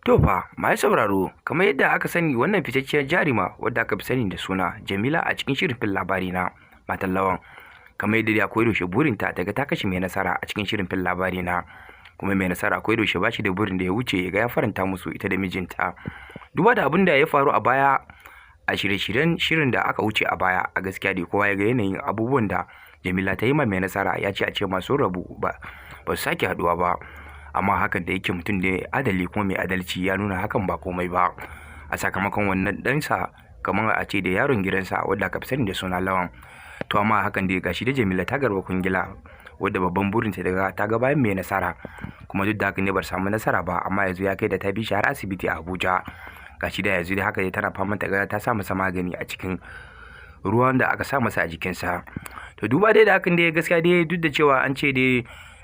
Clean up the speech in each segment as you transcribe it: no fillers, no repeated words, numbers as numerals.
To fa, mai sauraro, kamar yadda aka sani wannan fitacciyar jarima wadda aka fi sani da suna Jamila a cikin shirin fil labari na Matan Lawan. Kamar yadda ya koyi doshe burinta daga ta kashe mai nasara a cikin shirin fil labari na. Kuma mai nasara koyi doshe ba shi da burin da ya wuce ya ga ya faranta musu ita da mijinta. Duba da abin da ya faru a baya a shirye-shiryen shirin da aka wuce a baya, a gaskiya dai kowa ya ga yanayin abubuwan da Jamila ta yi ma mai nasara, ya ce a ce masu rabu ba su sake haduwa ba. Amma hakan da yake mutum da adali kuma mai adalci ya nuna hakan ba komai ba, a sakamakon wannan ɗansa kamar a ce da yaron gidansa wadda aka fi sani da suna Lawan. To amma hakan da gashi da Jamila ta garba kungila wadda babban burinta daga ta ga bayan mai nasara, kuma duk da haka ne bar samu nasara ba, amma yanzu ya kai da ta bi shi har asibiti a Abuja. Gashi da yanzu da haka dai tana faman ta ga ta sa masa magani a cikin ruwan da aka sa masa a jikinsa. To duba dai da hakan dai gaskiya dai duk da cewa an ce dai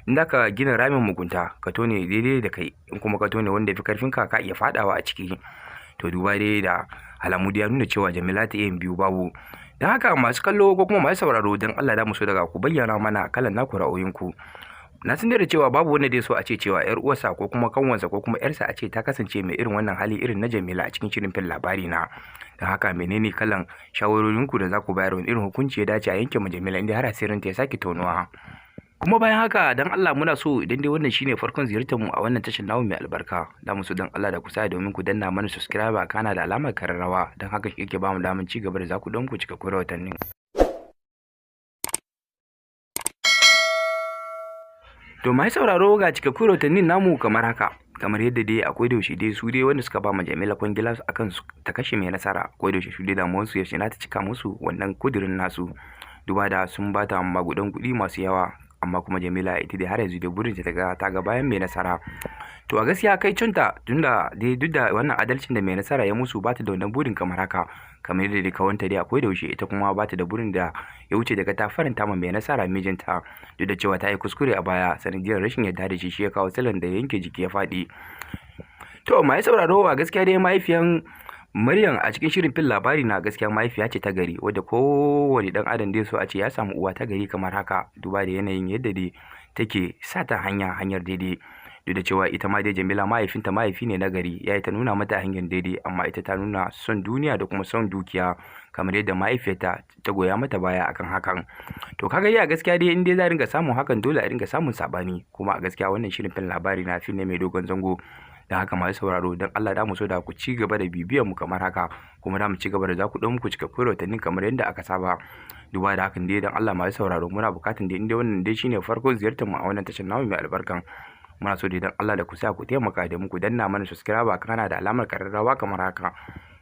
in da ka gina ramin mugunta ka tone daidai da kai, in kuma ka tone wanda fi karfin ka iya fadawa a ciki. To duba dai da alamu da ya nuna cewa Jamila ta yin biyu babu. Don haka masu kallo ko kuma masu sauraro, don Allah da mu so daga ku bayyana mana kalan naku ra'ayoyinku. Na san da cewa babu wanda dai so a ce cewa yar uwarsa ko kuma kanwansa ko kuma yarsa a ce ta kasance mai irin wannan hali irin na Jamila a cikin shirin fil labari na. Don haka menene kalan shawarorinku da za ku bayar, wani irin hukunci ya dace a yanke ma Jamila inda har asirin ta ya sake tonuwa. Kuma bayan haka dan Allah muna so idan dai wannan shine farkon ziyartar mu a wannan tashar namu mai albarka, da mu so dan Allah da ku sa domin ku danna mana subscribe kana da alamar kararrawa, dan haka yake ba mu daman ci gaba da za ku don ku cika kura watannin. To mai sauraro ga cika kura watannin namu kamar haka, kamar yadda dai akwai da yaushe dai su dai wanda suka ba ma Jamila kwangila akan su ta kashe mai nasara, akwai da yaushe su dai damuwar su yaushe na ta cika musu wannan kudirin nasu, duba da sun bata magudan kuɗi masu yawa. Amma kuma Jamila ita dai har yanzu da burin ta ga bayan mai nasara. To a gaskiya kai cinta tunda dai duk da wannan adalcin da mai nasara ya musu, bata da wannan burin kamar haka, kamar yadda dai kawanta dai akwai da yaushe ita kuma bata da burin da ya wuce daga ta faranta ma mai nasara mijinta, duk da cewa ta yi kuskure a baya sanadiyar rashin yarda da shi ya kawo silan da yanke jiki ya faɗi. To mai sauraro a gaskiya dai mahaifiyan Maryam a cikin shirin fil labari na gaskiya mahaifiya ce ta gari, wadda kowane dan adam dai so a ce ya samu uwa ta gari kamar haka, duba da yanayin yadda dai take sa ta hanyar daidai. Duk da cewa ita ma dai Jamila mahaifinta mahaifi ne na gari, yayi ta nuna mata hanyar daidai, amma ita ta nuna son duniya da kuma son dukiya, kamar yadda mahaifiyarta ta goya mata baya akan hakan. To kaga ya gaskiya dai in dai za a ringa samun hakan dole a ringa samun sabani, kuma a gaskiya wannan shirin fil labari na fil ne mai dogon zango. Da haka masu sauraro, don Allah da mu so da ku ci gaba da bibiyan mu kamar haka, kuma da mu ci gaba da za ku dan muku cikakkun rahotanni kamar yadda aka saba. Duba da hakan dai don Allah masu sauraro, muna bukatan dai inda wannan dai shine farkon ziyartar mu a wannan tashar namu mai albarkan, muna so dai don Allah da ku sa ku taimaka da muku danna mana subscribe kana da alamar kararrawa kamar haka.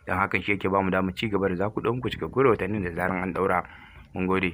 Don hakan shi yake ba mu da mu ci gaba da za ku dan muku cikakkun rahotannin da zaran an daura. Mun gode.